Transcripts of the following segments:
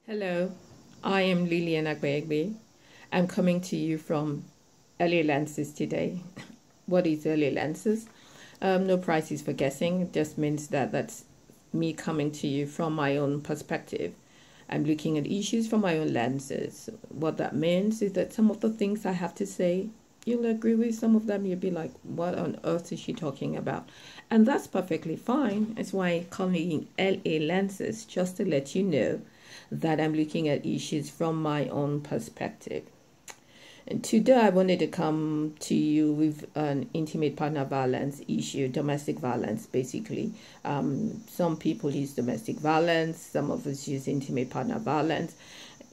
Hello, I am Lillian Agbeegbe. I'm coming to you from Early Lenses today. What is Early Lenses? No prizes for guessing. It just means that that's me coming to you from my own perspective. I'm looking at issues from my own lenses. What that means is that some of the things I have to say, you'll agree with. Some of them you'll be like, what on earth is she talking about? And that's perfectly fine. That's why I'm calling LA Lenses, just to let you know that I'm looking at issues from my own perspective. And today I wanted to come to you with an intimate partner violence issue, domestic violence basically. Some people use domestic violence, some of us use intimate partner violence.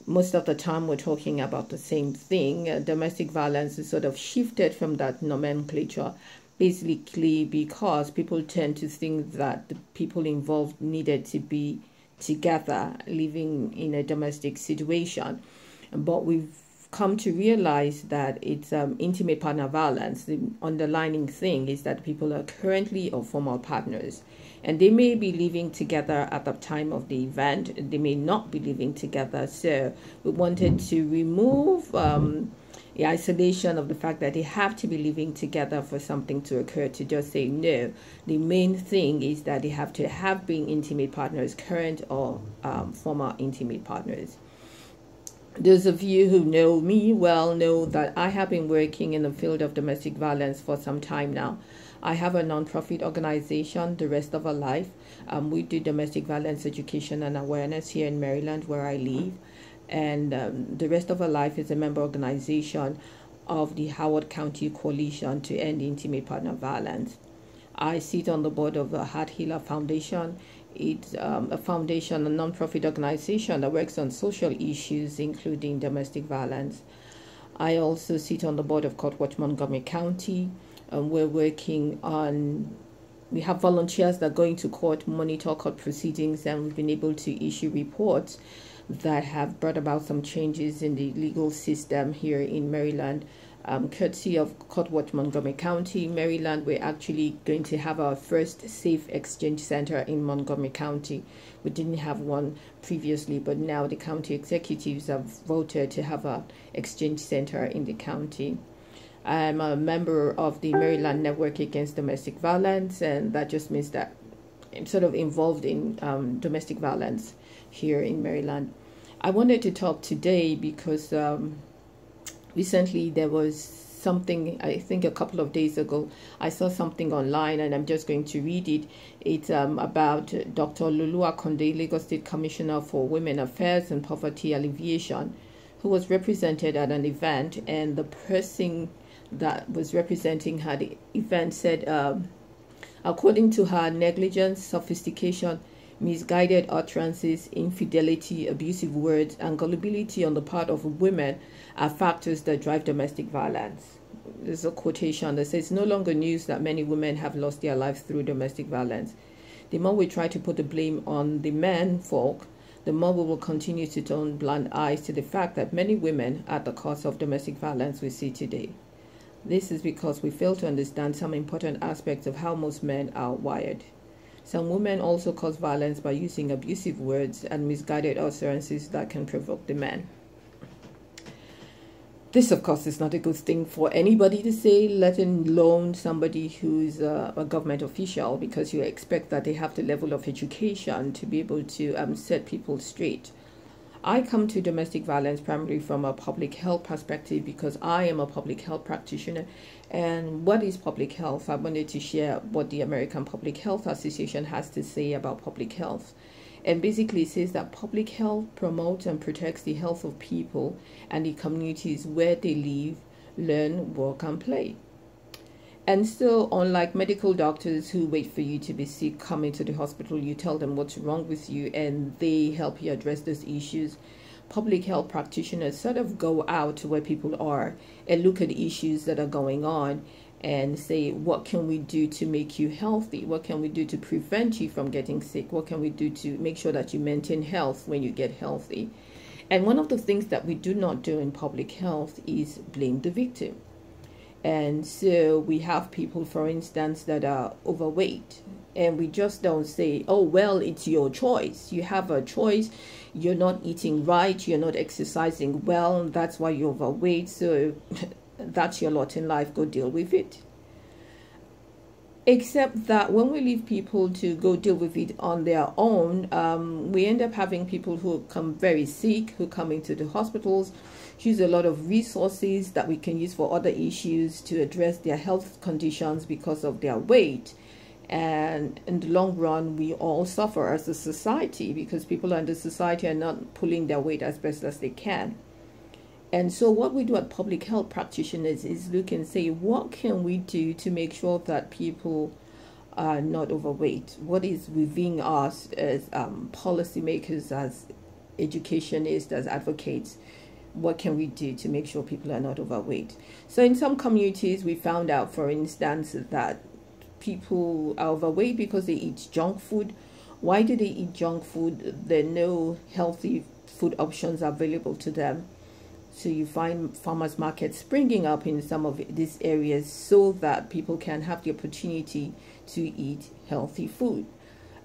Most of the time we're talking about the same thing. Domestic violence is sort of shifted from that nomenclature basically because people tend to think that the people involved needed to be together living in a domestic situation, but we've come to realize that it's intimate partner violence. The underlying thing is that people are currently or former partners, and they may be living together at the time of the event. They may not be living together. So we wanted to remove the isolation of the fact that they have to be living together for something to occur, to just say no. The main thing is that they have to have been intimate partners, current or former intimate partners. Those of you who know me well know that I have been working in the field of domestic violence for some time now. I have a non-profit organization, The Rest of Our Life. We do domestic violence education and awareness here in Maryland, where I live. And The Rest of Our Life is a member organization of the Howard County Coalition to End Intimate Partner Violence. I sit on the board of the Heart Healer Foundation. It's a foundation, a non-profit organization that works on social issues, including domestic violence. I also sit on the board of Court Watch Montgomery County. We're working on, we have volunteers that go into court, monitor court proceedings, and we've been able to issue reports that have brought about some changes in the legal system here in Maryland. Courtesy of Court Watch Montgomery County, Maryland, we're actually going to have our first safe exchange center in Montgomery County. We didn't have one previously, but now the county executives have voted to have an exchange center in the county. I'm a member of the Maryland Network Against Domestic Violence, and that just means that I'm sort of involved in domestic violence here in Maryland. I wanted to talk today because recently there was something, I think a couple of days ago, I saw something online and I'm just going to read it. It's about Dr. Lulu Akonde, Lagos State Commissioner for Women Affairs and Poverty Alleviation, who was represented at an event, and the person that was representing her the event said, according to her, negligence, sophistication, misguided utterances, infidelity, abusive words, and gullibility on the part of women are factors that drive domestic violence. There's a quotation that says, no longer news that many women have lost their lives through domestic violence. The more we try to put the blame on the men folk, the more we will continue to turn blind eyes to the fact that many women are the cause of domestic violence we see today. This is because we fail to understand some important aspects of how most men are wired. Some women also cause violence by using abusive words and misguided utterances that can provoke the man. This, of course, is not a good thing for anybody to say, let alone somebody who's a government official, because you expect that they have the level of education to be able to set people straight. I come to domestic violence primarily from a public health perspective because I am a public health practitioner. And what is public health? I wanted to share what the American Public Health Association has to say about public health. And basically it says that public health promotes and protects the health of people and the communities where they live, learn, work, and play. And so, unlike medical doctors who wait for you to be sick, come into the hospital, you tell them what's wrong with you, and they help you address those issues, public health practitioners sort of go out to where people are and look at issues that are going on and say, what can we do to make you healthy? What can we do to prevent you from getting sick? What can we do to make sure that you maintain health when you get healthy? And one of the things that we do not do in public health is blame the victim. And so we have people, for instance, that are overweight, and we just don't say, oh, well, it's your choice. You have a choice. you're not eating right, you're not exercising well, that's why you're overweight, so that's your lot in life, go deal with it. Except that when we leave people to go deal with it on their own, we end up having people who come very sick, who come into the hospitals, use a lot of resources that we can use for other issues to address their health conditions because of their weight. And in the long run, we all suffer as a society because people in the society are not pulling their weight as best as they can. And so what we do at Public Health Practitioners is look and say, what can we do to make sure that people are not overweight? What is within us as policymakers, as educationists, as advocates? What can we do to make sure people are not overweight? So in some communities, we found out, for instance, that people are overweight because they eat junk food. Why do they eat junk food? There are no healthy food options available to them. So you find farmers markets springing up in some of these areas so that people can have the opportunity to eat healthy food.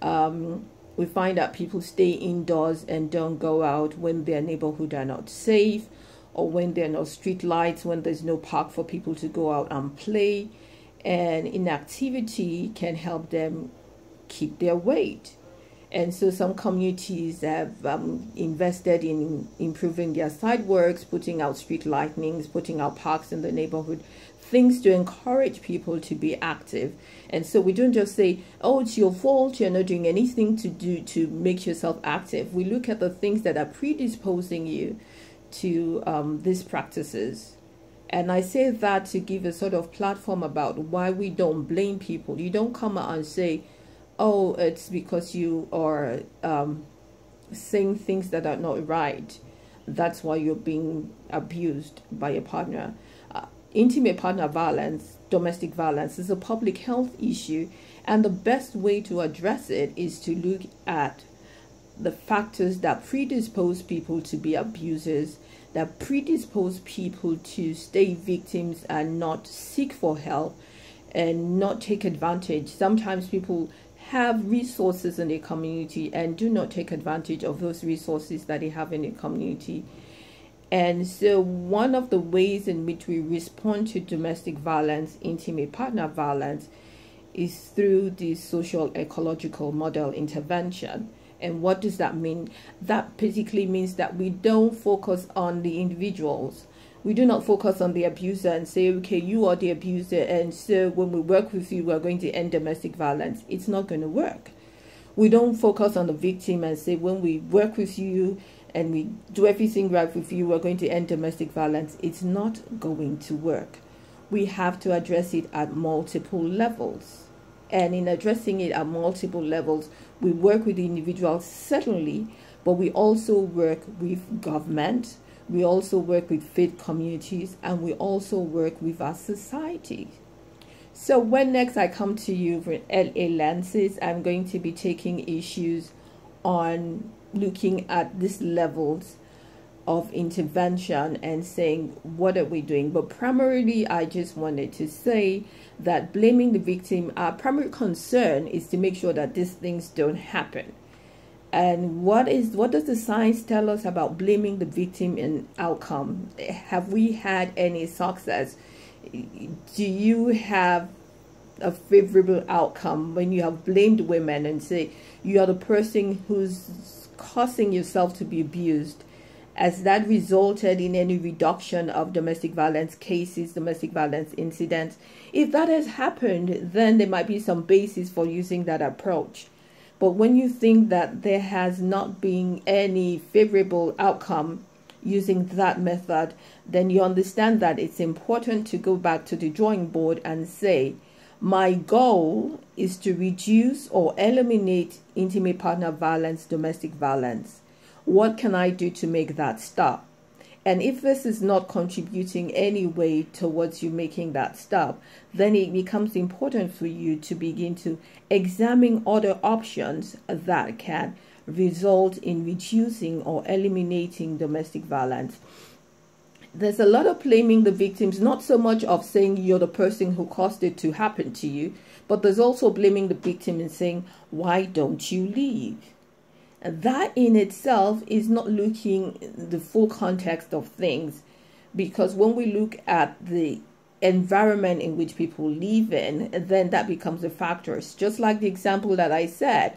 We find that people stay indoors and don't go out when their neighborhood are not safe, or when there are no street lights, when there's no park for people to go out and play. And inactivity can help them keep their weight. And so some communities have invested in improving their sidewalks, putting out street lightnings, putting out parks in the neighborhood, things to encourage people to be active. And so we don't just say, oh, it's your fault, you're not doing anything to do to make yourself active. We look at the things that are predisposing you to these practices. And I say that to give a sort of platform about why we don't blame people. You don't come out and say, oh, it's because you are saying things that are not right. That's why you're being abused by a partner. Intimate partner violence, domestic violence, is a public health issue. And the best way to address it is to look at the factors that predispose people to be abusers, that predispose people to stay victims and not seek for help and not take advantage. Sometimes people have resources in their community and do not take advantage of those resources that they have in the community. And so one of the ways in which we respond to domestic violence, intimate partner violence, is through the social ecological model intervention. And what does that mean? That basically means that we don't focus on the individuals. We do not focus on the abuser and say, okay, you are the abuser, and so when we work with you, we're going to end domestic violence. It's not going to work. We don't focus on the victim and say, when we work with you and we do everything right with you, we're going to end domestic violence. It's not going to work. We have to address it at multiple levels. And in addressing it at multiple levels, we work with the individuals, certainly, but we also work with government, we also work with faith communities, and we also work with our society. So when next I come to you for LA Lenses, I'm going to be taking issues on looking at these levels of intervention and saying, what are we doing? But primarily, I just wanted to say that blaming the victim, our primary concern is to make sure that these things don't happen. And what does the science tell us about blaming the victim in outcome? Have we had any success? Do you have a favorable outcome when you have blamed women and say you are the person who's causing yourself to be abused? Has that resulted in any reduction of domestic violence cases, domestic violence incidents? If that has happened, then there might be some basis for using that approach. But when you think that there has not been any favorable outcome using that method, then you understand that it's important to go back to the drawing board and say, my goal is to reduce or eliminate intimate partner violence, domestic violence. What can I do to make that stop? And if this is not contributing any way towards you making that stop, then it becomes important for you to begin to examine other options that can result in reducing or eliminating domestic violence. There's a lot of blaming the victims, not so much of saying you're the person who caused it to happen to you, but there's also blaming the victim and saying, why don't you leave? that in itself is not looking the full context of things, because when we look at the environment in which people live in, then that becomes a factor. It's just like the example that I said.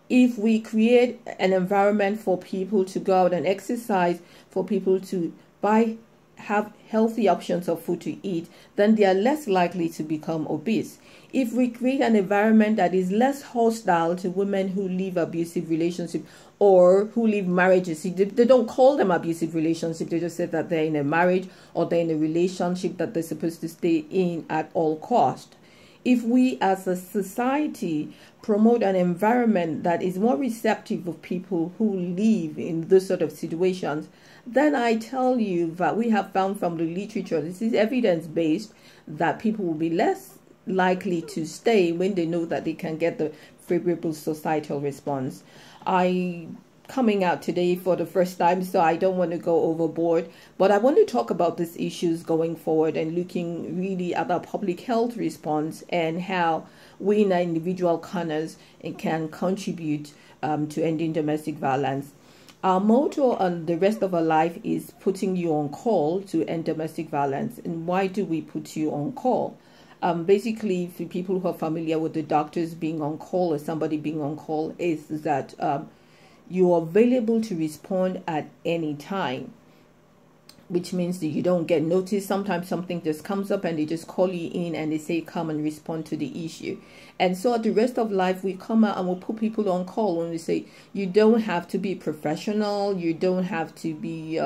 If we create an environment for people to go out and exercise, for people to have healthy options of food to eat, then they are less likely to become obese. If we create an environment that is less hostile to women who live abusive relationships or who live marriages, they don't call them abusive relationships, they just say that they're in a marriage or they're in a relationship that they're supposed to stay in at all cost. If we as a society promote an environment that is more receptive of people who live in those sort of situations, then I tell you that we have found from the literature, this is evidence-based, that people will be less likely to stay when they know that they can get the favorable societal response. Coming out today for the first time, so I don't want to go overboard, but I want to talk about these issues going forward and looking really at our public health response and how we in our individual corners can contribute to ending domestic violence. Our motto on the rest of our life is putting you on call to end domestic violence. And why do we put you on call? Basically, for people who are familiar with the doctors being on call or somebody being on call, is that you are available to respond at any time, which means that you don't get noticed. Sometimes something just comes up and they just call you in and they say, come and respond to the issue. And so at the rest of life, we come out and we'll put people on call when we say, you don't have to be professional, you don't have to be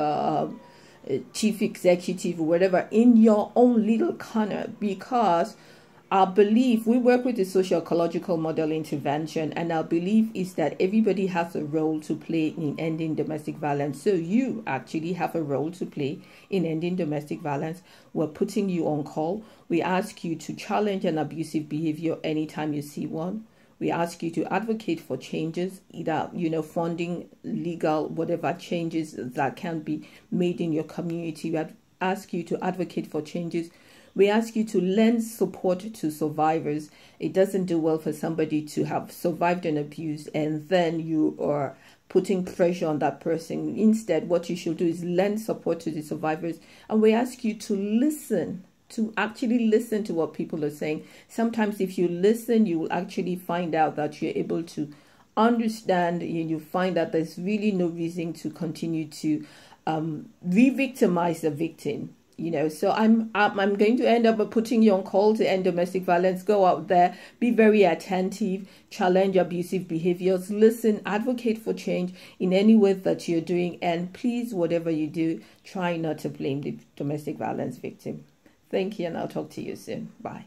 chief executive or whatever in your own little corner, because our belief, we work with the socio-ecological model intervention, and our belief is that everybody has a role to play in ending domestic violence. So you actually have a role to play in ending domestic violence. We're putting you on call. We ask you to challenge an abusive behavior anytime you see one. We ask you to advocate for changes, either, funding, legal, whatever changes that can be made in your community. We ask you to advocate for changes. We ask you to lend support to survivors. It doesn't do well for somebody to have survived an abuse and then you are putting pressure on that person. Instead, what you should do is lend support to the survivors. And we ask you to listen, to actually listen to what people are saying. Sometimes if you listen, you will actually find out that you're able to understand, and you find that there's really no reason to continue to re-victimize the victim. So I'm going to end up putting you on call to end domestic violence. Go out there, be very attentive, challenge abusive behaviors, listen, advocate for change in any way that you're doing, and please, whatever you do, try not to blame the domestic violence victim. Thank you, and I'll talk to you soon. Bye.